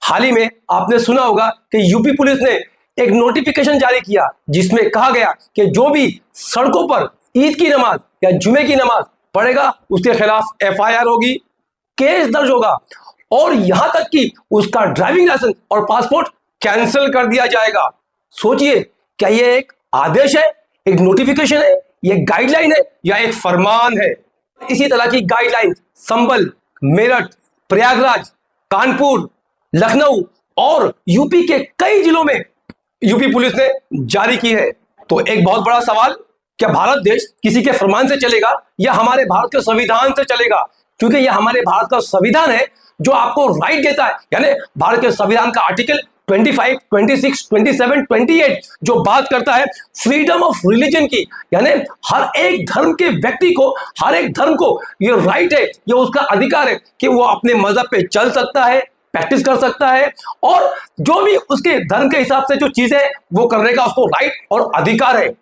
हाल ही में आपने सुना होगा कि यूपी पुलिस ने एक नोटिफिकेशन जारी किया जिसमें कहा गया कि जो भी सड़कों पर ईद की नमाज या जुमे की नमाज पढ़ेगा उसके खिलाफ एफआईआर होगी, केस दर्ज होगा और यहां तक कि उसका ड्राइविंग लाइसेंस और पासपोर्ट कैंसिल कर दिया जाएगा। सोचिए, क्या ये एक आदेश है, एक नोटिफिकेशन है, ये गाइडलाइन है या एक फरमान है? इसी तरह की गाइडलाइन संभल, मेरठ, प्रयागराज, कानपुर, लखनऊ और यूपी के कई जिलों में यूपी पुलिस ने जारी की है। तो एक बहुत बड़ा सवाल, क्या भारत देश किसी के फरमान से चलेगा या हमारे भारत के संविधान से चलेगा? क्योंकि यह हमारे भारत का संविधान है जो आपको राइट देता है, यानी भारत के संविधान का आर्टिकल 25, 26, 27, 28 जो बात करता है फ्रीडम ऑफ रिलीजन की, यानी हर एक धर्म के व्यक्ति को, हर एक धर्म को ये राइट है, ये उसका अधिकार है कि वो अपने मजहब पे चल सकता है, प्रैक्टिस कर सकता है और जो भी उसके धर्म के हिसाब से जो चीजें वो करने का उसको राइट और अधिकार है।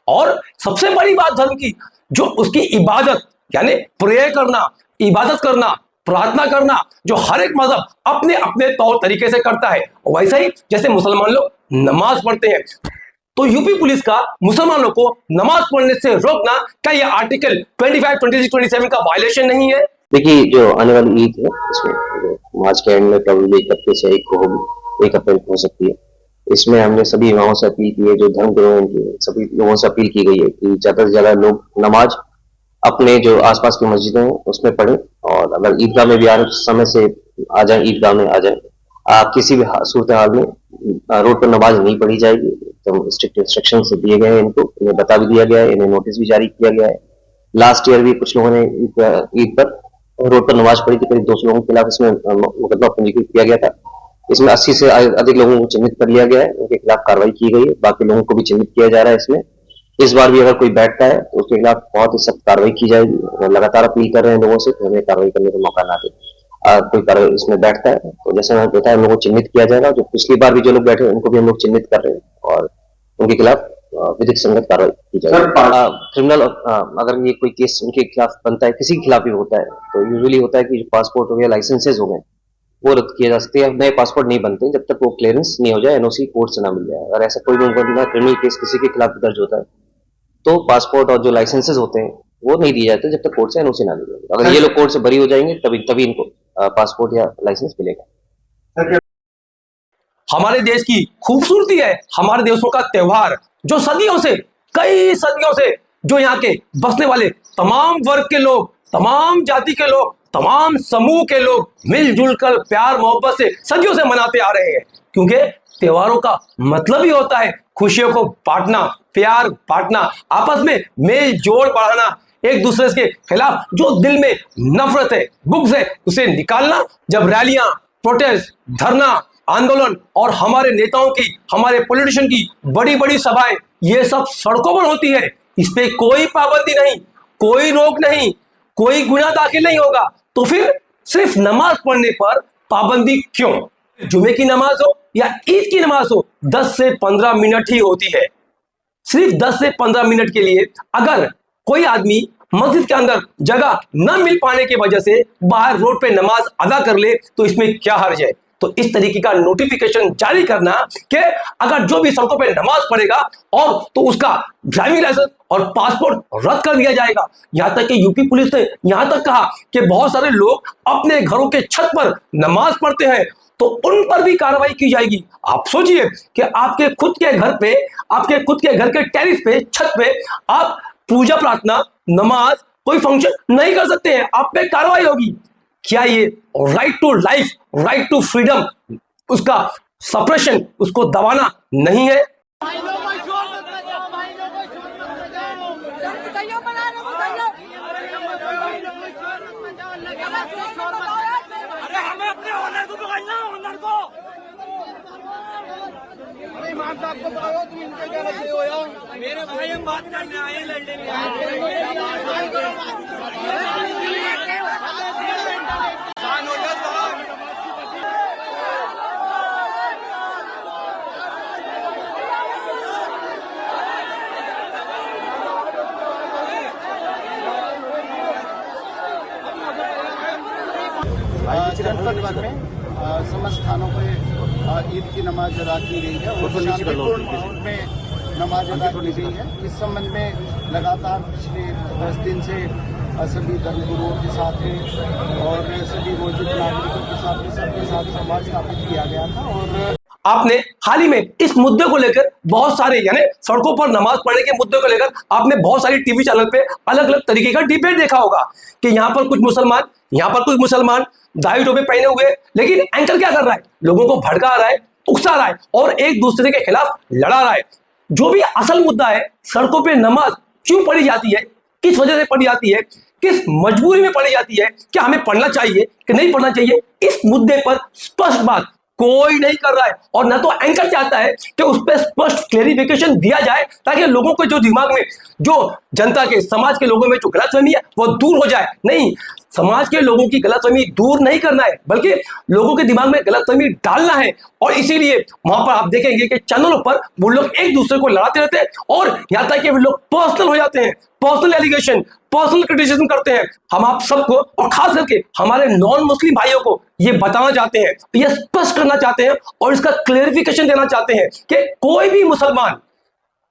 और सबसे बड़ी बात धर्म की, जो उसकी इबादत यानी प्रेयर करना, इबादत करना, प्रार्थना करना, जो हर एक मजहब अपने अपने तौर तरीके से करता है, वैसा ही जैसे मुसलमान लोग नमाज पढ़ते हैं। तो यूपी पुलिस का मुसलमानों को नमाज पढ़ने से रोकना, क्या यह आर्टिकल 25, 26, 27 का वायलेशन नहीं है? देखिए, जो आने वाली ईद है इसमें मार्च के एंड में प्रॉब्लम 1 हफ्ते से 1 को होगी, 1 अप्रैल को हो सकती है। इसमें हमने सभी इमामों से अपील की है, जो धर्म गुरु हैं सभी लोगों से अपील की गई है कि ज्यादा से ज्यादा लोग नमाज अपने जो आसपास की मस्जिदें हैं उसमें पढ़ें और अगर ईदगाह में भी समय से आ जाए, ईदगाह में आ जाए। किसी भी सूरत हाल में रोड पर नमाज नहीं पढ़ी जाएगी, तो स्ट्रिक्ट इंस्ट्रक्शन दिए गए हैं, इन्हें बता भी दिया गया है, इन्हें नोटिस भी जारी किया गया है। लास्ट ईयर भी कुछ लोगों ने ईद पर रोड पर नमाज पढ़ी थी, करीब 200 लोगों के खिलाफ इसमें मुकदमा पंजीकृत किया गया था। इसमें 80 से अधिक लोगों को चिन्हित कर लिया गया है, उनके खिलाफ कार्रवाई की गई है, बाकी लोगों को भी चिन्हित किया जा रहा है। इसमें इस बार भी अगर कोई बैठता है तो उसके खिलाफ बहुत ही सख्त कार्रवाई की जाएगी। लगातार अपील कर रहे हैं लोगों से कि हमें कार्रवाई करने का मौका ना दे। कोई कार्रवाई इसमें बैठता है तो जैसे मैंने बताया, हम लोगों को चिन्हित किया जाएगा। जो पिछली बार भी जो लोग बैठे उनको भी हम लोग चिन्हित कर रहे हैं और उनके खिलाफ विधिक संगत कार्रवाई की जाएगी। क्रिमिनल अगर ये कोई केस उनके खिलाफ बनता है, किसी के खिलाफ भी होता है, तो यूजुअली होता है कि जो पासपोर्ट हो गया, लाइसेंसेज हो गए, वो रद्द किए जा सकते हैं। नए पासपोर्ट नहीं बनते जब तक वो क्लियरेंस नहीं हो जाए, एनओसी कोर्ट से ना मिल जाए। अगर ऐसा कोई भी क्रिमिनल केस किसी के खिलाफ दर्ज होता है तो पासपोर्ट और जो लाइसेंसेज होते हैं वो नहीं दिए जाते जब तक कोर्ट से एनओसी ना मिले। अगर ये लोग कोर्ट से बरी हो जाएंगे तभी इनको पासपोर्ट या लाइसेंस मिलेगा। हमारे देश की खूबसूरती है, हमारे देशों का त्योहार, जो सदियों से, कई सदियों से जो यहाँ के बसने वाले तमाम वर्ग के लोग, तमाम जाति के लोग, तमाम समूह के लोग मिलजुल कर प्यार मोहब्बत से सदियों से मनाते आ रहे हैं। क्योंकि त्योहारों का मतलब ही होता है खुशियों को बांटना, प्यार बांटना, आपस में मेल जोड़ बढ़ाना, एक दूसरे के खिलाफ जो दिल में नफरत है, बुग़्ज़ है, उसे निकालना। जब रैलियां, प्रोटेस्ट, धरना, आंदोलन और हमारे नेताओं की, हमारे पॉलिटिशियन की बड़ी बड़ी सभाएं, ये सब सड़कों पर होती है, इस पे कोई पाबंदी नहीं, कोई रोक नहीं, कोई गुनाह दाखिल नहीं होगा, तो फिर सिर्फ नमाज पढ़ने पर पाबंदी क्यों? जुमे की नमाज हो या ईद की नमाज हो, 10 से 15 मिनट ही होती है। सिर्फ 10 से 15 मिनट के लिए अगर कोई आदमी मस्जिद के अंदर जगह न मिल पाने की वजह से बाहर रोड पे नमाज अदा कर ले तो इसमें क्या हर्ज है? तो इस तरीके का नोटिफिकेशन जारी करना कि अगर जो भी सड़कों पे नमाज पढ़ेगा और तो उसका ड्राइविंग लाइसेंस और पासपोर्ट रद्द कर दिया जाएगा। यहां तक कि यूपी पुलिस ने यहां तक कहा कि बहुत सारे लोग अपने घरों के छत पर नमाज पढ़ते हैं तो उन पर भी कार्रवाई की जाएगी। आप सोचिए कि आपके खुद के घर पे, आपके खुद के घर के टेरिस पे, छत पे आप पूजा प्रार्थना, नमाज, कोई फंक्शन नहीं कर सकते हैं, आप पे कार्रवाई होगी। क्या ये right to life, right to freedom, उसका सप्रेशन, उसको दबाना नहीं है? मेरे भाई हम बात करने आए, लड़ने नहीं आए। चिरंतन में समस्त स्थानों पर ईद की नमाज अदा की गई है और शांतिपूर्ण माहौल में नमाज अदा की गई है। इस संबंध में लगातार पिछले 10 दिन से सभी धर्मगुरुओं के साथ में और सभी मौजूद नागरिकों के साथ में सबके साथ संवाद स्थापित किया गया था। और आपने हाल ही में इस मुद्दे को लेकर बहुत सारे यानी सड़कों पर नमाज पढ़ने के मुद्दे को लेकर आपने बहुत सारी टीवी चैनल पे अलग अलग तरीके का डिबेट देखा होगा कि यहाँ पर कुछ मुसलमान दाढ़ी टोपी पहने हुए, लेकिन एंकर क्या कर रहा है, लोगों को भड़का रहा है, उकसा रहा है और एक दूसरे के खिलाफ लड़ा रहा है। जो भी असल मुद्दा है, सड़कों पे नमाज क्यों पढ़ी जाती है, किस वजह से पढ़ी जाती है, किस मजबूरी में पढ़ी जाती है, क्या हमें पढ़ना चाहिए कि नहीं पढ़ना चाहिए, इस मुद्दे पर स्पष्ट बात कोई नहीं कर रहा है। और ना तो एंकर चाहता है कि उस पर स्पष्ट क्लेरिफिकेशन दिया जाए ताकि लोगों को जो दिमाग में, जो जनता के, समाज के लोगों में जो गलतफहमी है वो दूर हो जाए। नहीं, समाज के लोगों की गलतफहमी दूर नहीं करना है, बल्कि लोगों के दिमाग में गलतफहमी डालना है। और इसीलिए वहां पर आप देखेंगे कि चैनलों पर वो लोग एक दूसरे को लड़ाते रहते हैं और यहाँ तक कि वो लोग पर्सनल हो जाते हैं, पर्सनल एलिगेशन, पर्सनल क्रिटिसिज्म करते हैं। हम आप सबको और खास करके हमारे नॉन मुस्लिम भाइयों को ये बताना चाहते हैं, ये स्पष्ट करना चाहते हैं और इसका क्लेरिफिकेशन देना चाहते हैं कि कोई भी मुसलमान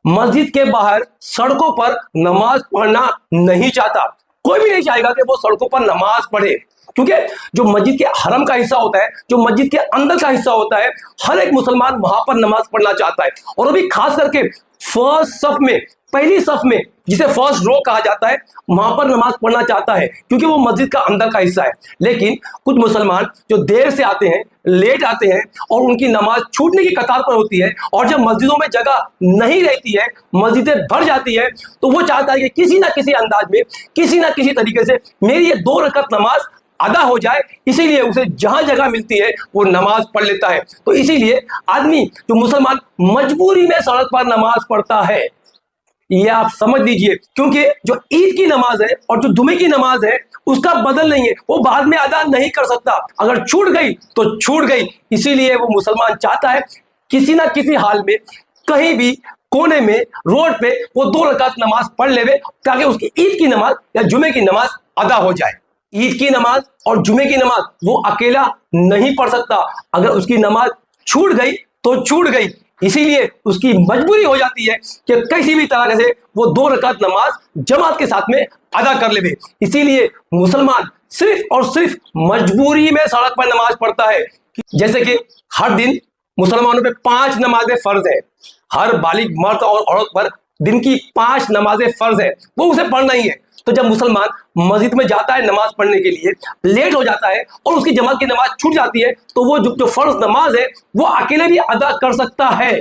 मस्जिद के बाहर सड़कों पर नमाज पढ़ना नहीं चाहता। कोई भी नहीं चाहेगा कि वो सड़कों पर नमाज पढ़े, क्योंकि जो मस्जिद के हरम का हिस्सा होता है, जो मस्जिद के अंदर का हिस्सा होता है, हर एक मुसलमान वहां पर नमाज पढ़ना चाहता है। और अभी खास करके फर्स्ट सफ में, पहली सफ में, जिसे फर्स्ट रो कहा जाता है, वहां पर नमाज पढ़ना चाहता है क्योंकि वो मस्जिद का अंदर का हिस्सा है। लेकिन कुछ मुसलमान जो देर से आते हैं, लेट आते हैं और उनकी नमाज छूटने की कतार पर होती है और जब मस्जिदों में जगह नहीं रहती है, मस्जिदें भर जाती है, तो वो चाहता है कि किसी ना किसी अंदाज में, किसी ना किसी तरीके से मेरी ये 2 रकात नमाज अदा हो जाए। इसीलिए उसे जहां जगह मिलती है वो नमाज पढ़ लेता है। तो इसीलिए आदमी, जो मुसलमान मजबूरी में सड़क पर नमाज पढ़ता है, ये आप समझ लीजिए, क्योंकि जो ईद की नमाज है और जो जुमे की नमाज है उसका बदल नहीं है, वो बाद में अदा नहीं कर सकता। अगर छूट गई तो छूट गई। इसीलिए वो मुसलमान चाहता है किसी ना किसी हाल में, कहीं भी कोने में, रोड पे वो 2 रकात नमाज पढ़ लेवे ताकि उसकी ईद की नमाज या जुमे की नमाज अदा हो जाए। ईद की नमाज और जुमे की नमाज वो अकेला नहीं पढ़ सकता। अगर उसकी नमाज छूट गई तो छूट गई। इसीलिए उसकी मजबूरी हो जाती है कि किसी भी तरह से वो 2 रकात नमाज जमात के साथ में अदा कर ले। इसीलिए मुसलमान सिर्फ और सिर्फ मजबूरी में सड़क पर नमाज पढ़ता है। जैसे कि हर दिन मुसलमानों पे 5 नमाजें फर्ज है, हर बालिग मर्द और औरत पर दिन की 5 नमाजें फर्ज है, वो उसे पढ़ना ही है। तो जब मुसलमान मस्जिद में जाता है नमाज पढ़ने के लिए, लेट हो जाता है और उसकी जमात की नमाज छूट जाती है, तो वो जो फर्ज नमाज है वो अकेले भी अदा कर सकता है,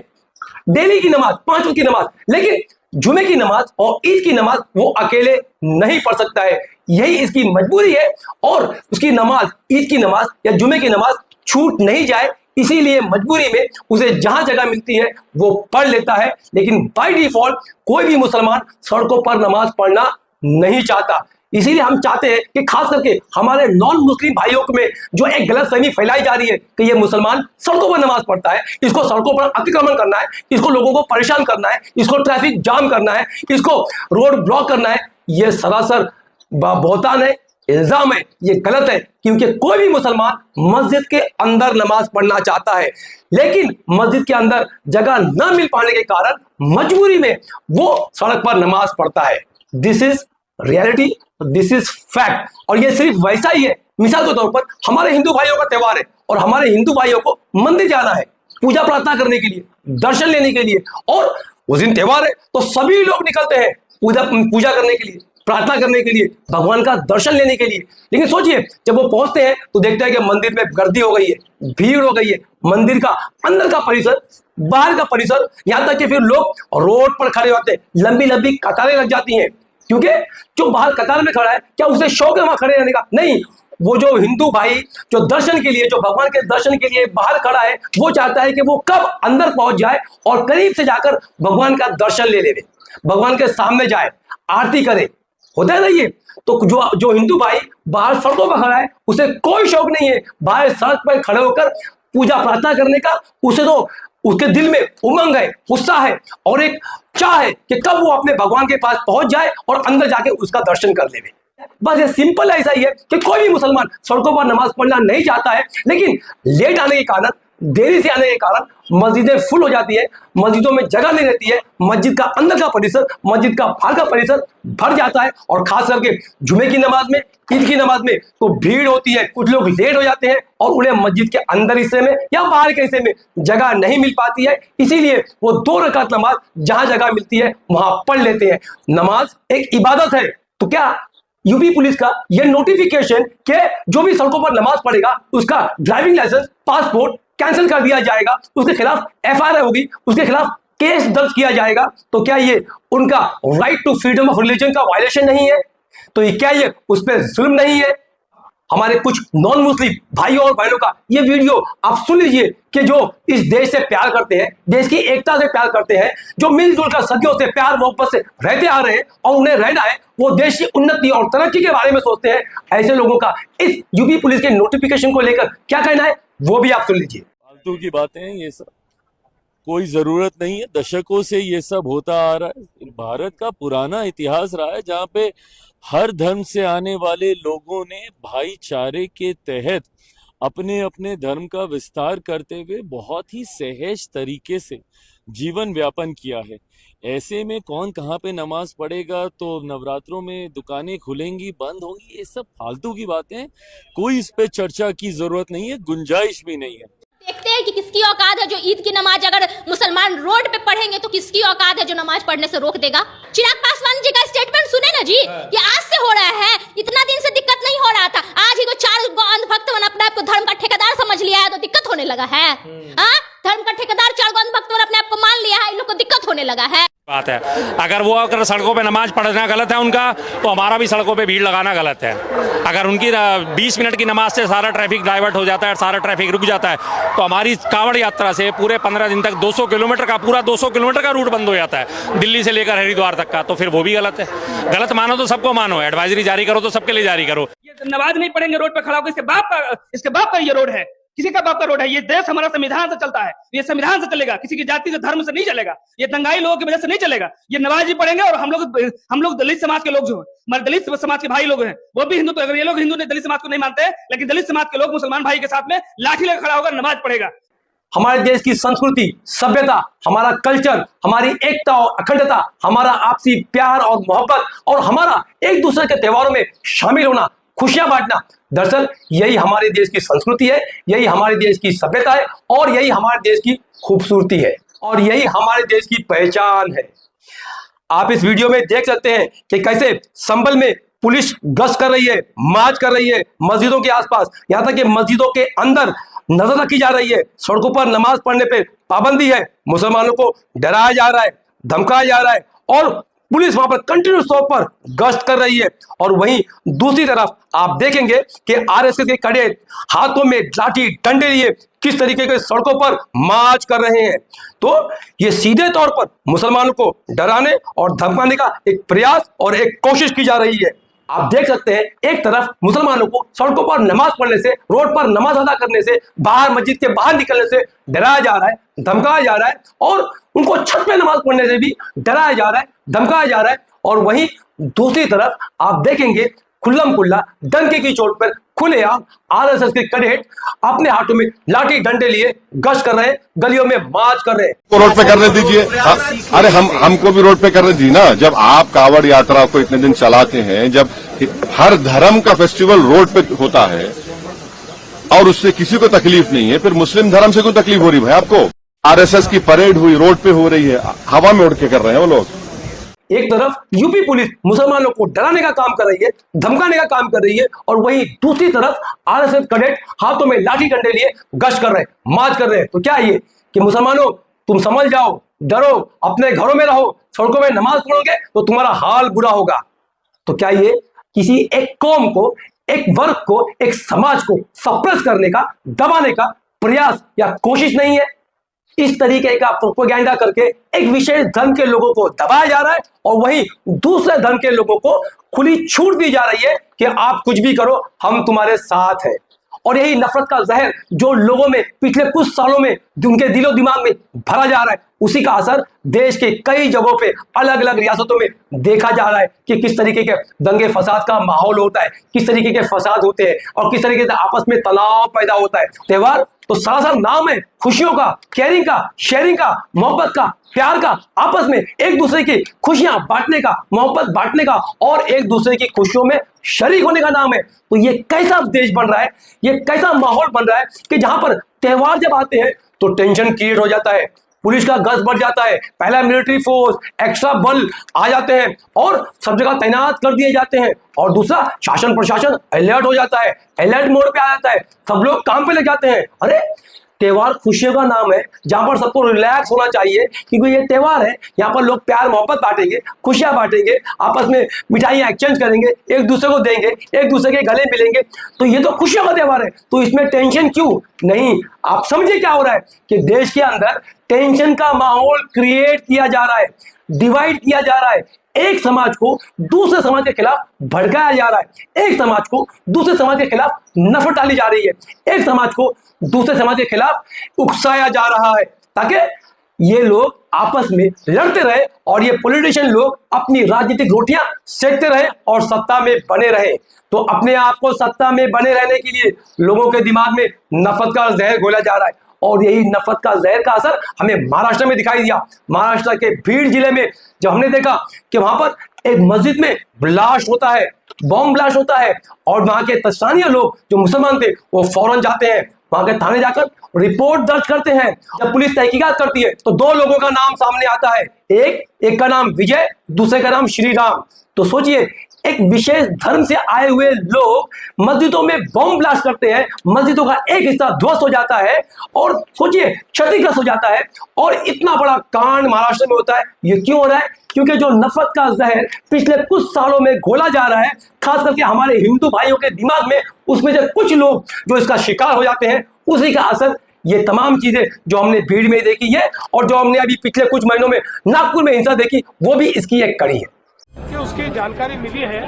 डेली की नमाज, 5 वक्त की नमाज। लेकिन जुमे की नमाज और ईद की नमाज वो अकेले नहीं पढ़ सकता है। यही इसकी मजबूरी है और उसकी नमाज, ईद की नमाज या जुमे की नमाज छूट नहीं जाए, इसीलिए मजबूरी में उसे जहां जगह मिलती है वो पढ़ लेता है। लेकिन बाय डिफॉल्ट कोई भी मुसलमान सड़कों पर नमाज पढ़ना नहीं चाहता। इसीलिए हम चाहते हैं कि खास करके हमारे नॉन मुस्लिम भाइयों में जो एक गलतफहमी फैलाई जा रही है कि ये मुसलमान सड़कों पर नमाज पढ़ता है, इसको सड़कों पर अतिक्रमण करना है, इसको लोगों को परेशान करना है, इसको ट्रैफिक जाम करना है, इसको रोड ब्लॉक करना है, ये सरासर बहतान है, इल्जाम है, ये गलत है। क्योंकि कोई भी मुसलमान मस्जिद के अंदर नमाज पढ़ना चाहता है, लेकिन मस्जिद के अंदर जगह न मिल पाने के कारण मजबूरी में वो सड़क पर नमाज पढ़ता है। This is reality, this is fact. और ये सिर्फ वैसा ही है, मिसाल के तौर पर हमारे हिंदू भाइयों का त्यौहार है और हमारे हिंदू भाइयों को मंदिर जाना है पूजा प्रार्थना करने के लिए, दर्शन लेने के लिए, और उस दिन त्यौहार है तो सभी लोग निकलते हैं पूजा करने के लिए, प्रार्थना करने के लिए, भगवान का दर्शन लेने के लिए। लेकिन सोचिए, जब वो पहुंचते हैं तो देखते हैं कि मंदिर में गर्दी हो गई है, भीड़ हो गई है, मंदिर का अंदर का परिसर, बाहर का परिसर, यहां तक कि फिर लोग रोड पर खड़े होते हैं, लंबी लंबी कतारें लग जाती हैं। क्योंकि जो बाहर कतार में खड़ा है, क्या उसे शौक है वहां खड़े रहने का? नहीं, वो जो हिंदू भाई जो दर्शन के लिए, जो भगवान के दर्शन के लिए बाहर खड़ा है, वो चाहता है कि वो कब अंदर पहुंच जाए और करीब से जाकर भगवान का दर्शन ले ले, भगवान के सामने जाए, आरती करे। होता है ना ये? तो जो हिंदू भाई बाहर सड़कों पर खड़ा है, उसे कोई शौक नहीं है बाहर सड़क पर खड़े होकर पूजा प्रार्थना करने का। उसे तो उसके दिल में उमंग है, उत्साह है और एक चाह है कि कब वो अपने भगवान के पास पहुंच जाए और अंदर जाके उसका दर्शन कर ले। बस ये सिंपल ऐसा ही है कि कोई भी मुसलमान सड़कों पर नमाज पढ़ना नहीं चाहता है, लेकिन लेट आने के कारण, देरी से आने के कारण मस्जिदें फुल हो जाती है, मस्जिदों में जगह नहीं रहती है, मस्जिद का अंदर का परिसर, मस्जिद का बाहर का परिसर भर जाता है। और खास करके जुमे की नमाज में, ईद की नमाज में तो भीड़ होती है, कुछ लोग लेट हो जाते हैं और उन्हें मस्जिद के अंदर हिस्से में या बाहर के हिस्से में जगह नहीं मिल पाती है, इसीलिए वो 2 रकात नमाज जहां जगह मिलती है वहां पढ़ लेते हैं। नमाज एक इबादत है, तो क्या यूपी पुलिस का यह नोटिफिकेशन कि जो भी सड़कों पर नमाज पढ़ेगा उसका ड्राइविंग लाइसेंस, पासपोर्ट कैंसिल कर दिया जाएगा, उसके खिलाफ एफआईआर होगी, उसके खिलाफ केस दर्ज किया जाएगा, तो क्या ये उनका right to freedom of religion का वायलेशन नहीं है? तो ये क्या ये उस पर जुल्म नहीं है? हमारे कुछ नॉन मुस्लिम भाइयों और बहनों का ये वीडियो आप सुन लीजिए कि जो इस देश से प्यार करते हैं, देश की एकता से प्यार करते हैं, जो मिलजुल कर सदियों से प्यार मोहब्बत से रहते आ रहे हैं और उन्हें रहना है, वो देश की उन्नति और तरक्की के बारे में सोचते हैं, ऐसे लोगों का इस यूपी पुलिस के नोटिफिकेशन को लेकर क्या कहना है वो भी आप सुन लीजिए। फालतू की बातें हैं ये सब, कोई जरूरत नहीं है। दशकों से ये सब होता आ रहा है। भारत का पुराना इतिहास रहा है जहाँ पे हर धर्म से आने वाले लोगों ने भाईचारे के तहत अपने अपने धर्म का विस्तार करते हुए बहुत ही सहज तरीके से जीवन व्यापन किया है। ऐसे में कौन कहाँ पे नमाज पढ़ेगा, तो नवरात्रों में दुकानें खुलेंगी, बंद होंगी, ये सब फालतू की बातें हैं। कोई इस पे चर्चा की जरूरत नहीं है, गुंजाइश भी नहीं है। देखते हैं कि किसकी औकात है जो ईद की नमाज अगर मुसलमान रोड पे पढ़ेंगे तो किसकी औकात है जो नमाज पढ़ने से रोक देगा। चिराग पासवान जी का स्टेटमेंट सुने ना जी, ये आज से हो रहा है, इतना दिन से दिक्कत नहीं हो रहा था। आज ही तो 4 अंधभक्त अपने आप को धर्म का ठेकेदार समझ लिया है तो दिक्कत होने लगा है। धर्म का ठेकेदार 4 अंधभक्त अपने आप को मान लिया है, इन लोग को दिक्कत होने लगा है। बात है, अगर सड़कों पे नमाज पढ़ना गलत है उनका, तो हमारा भी सड़कों पे भीड़ लगाना गलत है। अगर उनकी 20 मिनट की नमाज से सारा ट्रैफिक डाइवर्ट हो जाता है, सारा ट्रैफिक रुक जाता है, तो हमारी कांवड़ यात्रा से पूरे 15 दिन तक 200 किलोमीटर का पूरा 200 किलोमीटर का रूट बंद हो जाता है, दिल्ली से लेकर हरिद्वार तक का, तो फिर वो भी गलत है। गलत मानो तो सबको मानो, एडवाइजरी जारी करो तो सबके लिए जारी करो। ये नमाज नहीं पढ़ेंगे रोड पे खड़ा होकर, इसके बाप का ये रोड है, किसी का बाप का रोड है। ये देश हमारा संविधान से चलता है, ये संविधान से चलेगा, किसी की जाति से धर्म से नहीं चलेगा, ये दंगाई लोगों की वजह से नहीं चलेगा। ये नमाज ही पढ़ेंगे और हम लोग दलित समाज के लोग जो हमारे दलित समाज के भाई लोग हैं वो भी हिंदू, तो अगर ये लोग हिंदू ने दलित समाज को नहीं मानते, लेकिन दलित समाज के लोग मुसलमान भाई के साथ में लाठी लेकर खड़ा होकर नमाज पढ़ेगा। हमारे देश की संस्कृति, सभ्यता, हमारा कल्चर, हमारी एकता और अखंडता, हमारा आपसी प्यार और मोहब्बत और हमारा एक दूसरे के त्योहारों में शामिल होना, खुशियां बांटना, दरअसल यही हमारे देश की संस्कृति है, यही हमारे देश की सभ्यता है और यही हमारे देश की खूबसूरती है और यही हमारे देश की पहचान है। आप इस वीडियो में देख सकते हैं कि कैसे संभल में पुलिस गश्त कर रही है, मार्च कर रही है मस्जिदों के आसपास, यहां तक कि मस्जिदों के अंदर नजर रखी जा रही है। सड़कों पर नमाज पढ़ने पर पाबंदी है, मुसलमानों को डराया जा रहा है, धमकाया जा रहा है और पुलिस वहां पर कंटिन्यूस तौर पर गश्त कर रही है। और वहीं दूसरी तरफ आप देखेंगे कि आरएसएस के कैडेट हाथों में लाठी डंडे लिए किस तरीके के सड़कों पर मार्च कर रहे हैं। तो ये सीधे तौर पर मुसलमानों को डराने और धमकाने का एक प्रयास और एक कोशिश की जा रही है। आप देख सकते हैं, एक तरफ मुसलमानों को सड़कों पर नमाज पढ़ने से, रोड पर नमाज अदा करने से, बाहर मस्जिद के बाहर निकलने से डराया जा रहा है, धमकाया जा रहा है और उनको छत पे नमाज पढ़ने से भी डराया जा रहा है, धमकाया जा रहा है। और वहीं दूसरी तरफ आप देखेंगे खुल्लम खुल्ला डंके की चोट पर खुलेआम आरएसएस के कैडेट अपने हाथों में लाठी डंडे लिए गश्त कर रहे हैं, गलियों में मार्च कर रहे हैं। को रोड पे करने दीजिए। अरे हमको भी रोड पे करने दी ना। जब आप कांवड़ यात्रा को इतने दिन चलाते हैं, जब हर धर्म का फेस्टिवल रोड पे होता है और उससे किसी को तकलीफ नहीं है, फिर मुस्लिम धर्म से क्यों तकलीफ हो रही भाई आपको? आरएसएस की परेड हुई, रोड पे हो रही है, हवा में उड़ के कर रहे हैं वो लोग। एक तरफ यूपी पुलिस मुसलमानों को डराने का काम कर रही है, धमकाने का काम कर रही है और वहीं दूसरी तरफ आरएसएस कैडेट हाथों में लाठी डंडे लिए गश्त कर रहे हैं, मार्च कर रहे हैं। तो क्या ये कि मुसलमानों तुम समझ जाओ, डरो, अपने घरों में रहो, सड़कों में नमाज पढ़ोगे तो तुम्हारा हाल बुरा होगा। तो क्या ये किसी एक कौम को, एक वर्ग को, एक समाज को सप्रेस करने का, दबाने का प्रयास या कोशिश नहीं है? इस तरीके का प्रोपेगेंडा करके एक विशेष धर्म के लोगों को दबाया जा रहा है और वहीं दूसरे धर्म के लोगों को खुली छूट दी जा रही है कि आप कुछ भी करो, हम तुम्हारे साथ हैं। और यही नफरत का जहर जो लोगों में पिछले कुछ सालों में उनके दिलो दिमाग में भरा जा रहा है, उसी का असर देश के कई जगहों पे अलग अलग रियासतों में देखा जा रहा है कि किस तरीके के दंगे फसाद का माहौल होता है, किस तरीके के फसाद होते हैं और किस तरीके से आपस में तनाव पैदा होता है। त्योहार तो सरासर नाम है खुशियों का, केयरिंग का, शेयरिंग का, मोहब्बत का, प्यार का, आपस में एक दूसरे की खुशियां बांटने का, मोहब्बत बांटने का और एक दूसरे की खुशियों में शरीक होने का नाम है। तो ये कैसा देश बन रहा है, ये कैसा माहौल बन रहा है कि जहां पर त्योहार जब आते हैं तो टेंशन क्रिएट हो जाता है, पुलिस का गश्त बढ़ जाता है, पहला मिलिट्री फोर्स, एक्स्ट्रा बल आ जाते हैं और सब जगह तैनात कर दिए जाते हैं, और दूसरा शासन प्रशासन अलर्ट हो जाता है, अलर्ट मोड पे आ जाता है, सब लोग काम पे लग जाते हैं। अरे त्योहार खुशियों का नाम है जहां पर सबको रिलैक्स होना चाहिए क्योंकि ये त्योहार है, यहाँ पर लोग प्यार मोहब्बत बांटेंगे, खुशियां बांटेंगे, आपस में मिठाइयां एक्सचेंज करेंगे, एक दूसरे को देंगे, एक दूसरे के गले मिलेंगे, तो ये तो खुशियों का त्योहार है। तो इसमें टेंशन क्यों नहीं? आप समझिए क्या हो रहा है कि देश के अंदर टेंशन का माहौल क्रिएट किया जा रहा है, डिवाइड किया जा रहा है, एक समाज को दूसरे समाज के खिलाफ भड़काया जा रहा है, एक समाज को दूसरे समाज के खिलाफ नफरत डाली जा रही है, एक समाज को दूसरे समाज के खिलाफ उकसाया जा रहा है ताकि ये लोग आपस में लड़ते रहे और ये पॉलिटिशियन लोग अपनी राजनीतिक रोटियां सेकते रहे और सत्ता में बने रहे। तो अपने आप को सत्ता में बने रहने के लिए लोगों के दिमाग में नफरत का जहर घोला जा रहा है और यही नफरत का जहर का असर हमें महाराष्ट्र में दिखाई दिया। महाराष्ट्र के बीड जिले में जब हमने देखा कि वहां पर एक मस्जिद में ब्लास्ट होता है, बॉम्ब ब्लास्ट होता है और वहां के स्थानीय लोग जो मुसलमान थे वो फौरन जाते हैं, वहां के थाने जाकर रिपोर्ट दर्ज करते हैं। जब पुलिस तहकीकात करती है तो दो लोगों का नाम सामने आता है, एक का नाम विजय, दूसरे का नाम श्री राम। तो सोचिए एक विशेष धर्म से आए हुए लोग मस्जिदों में बॉम्ब ब्लास्ट करते हैं, मस्जिदों का एक हिस्सा ध्वस्त हो जाता है और सोचिए क्षतिग्रस्त हो जाता है और इतना बड़ा कांड महाराष्ट्र में होता है। ये क्यों हो रहा है? क्योंकि जो नफरत का जहर पिछले कुछ सालों में घोला जा रहा है, खास करके हमारे हिंदू भाइयों के दिमाग में, उसमें से कुछ लोग जो इसका शिकार हो जाते हैं, उसी का असर ये तमाम चीजें जो हमने भीड़ में देखी है और जो हमने अभी पिछले कुछ महीनों में नागपुर में हिंसा देखी, वो भी इसकी एक कड़ी है। कि उसकी जानकारी मिली है,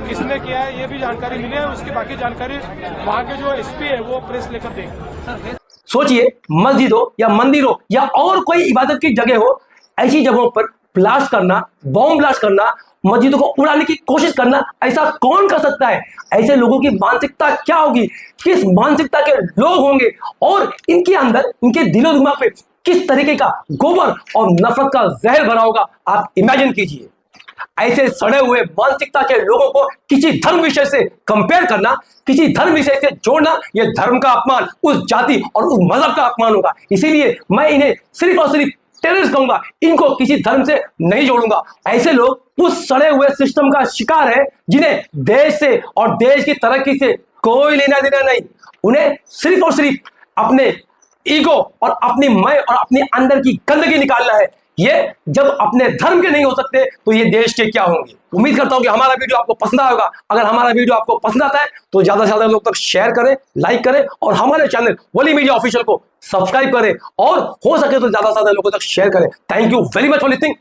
किसने किया है ये भी जानकारी मिली है, उसकी बाकी जानकारी वहाँ के जो एसपी है वो प्रेस लेकर देंगे। सोचिए मस्जिदों या मंदिरों या और कोई इबादत की जगह हो, ऐसी जगहों पर ब्लास्ट करना, बॉम्ब ब्लास्ट करना, मस्जिदों को उड़ाने की कोशिश करना, ऐसा कौन कर सकता है? ऐसे लोगों की मानसिकता क्या होगी, किस मानसिकता के लोग होंगे और इनके अंदर, इनके दिलो दिमाग पे किस तरीके का गोबर और नफरत का जहर भरा होगा, आप इमेजिन कीजिए। ऐसे सड़े हुए मानसिकता के लोगों को किसी धर्म विषय से कंपेयर करना, किसी धर्म विषय से जोड़ना, यह धर्म का अपमान, उस जाति और उस मजहब का अपमान होगा। इसीलिए मैं इन्हें सिर्फ और सिर्फ टेररिस्ट कहूंगा, इनको किसी धर्म से नहीं जोड़ूंगा। ऐसे लोग उस सड़े हुए सिस्टम का शिकार है जिन्हें देश से और देश की तरक्की से कोई लेना देना नहीं। उन्हें सिर्फ और सिर्फ अपने ईगो और अपनी मैं और अपने अंदर की गंदगी निकालना है। ये जब अपने धर्म के नहीं हो सकते तो ये देश के क्या होंगे? उम्मीद करता हूं कि हमारा वीडियो आपको पसंद आएगा। अगर हमारा वीडियो आपको पसंद आता है तो ज्यादा से ज्यादा लोग तक शेयर करें, लाइक करें और हमारे चैनल वली मीडिया ऑफिशियल को सब्सक्राइब करें और हो सके तो ज्यादा से ज्यादा लोगों तक शेयर करें। Thank you very much for listening.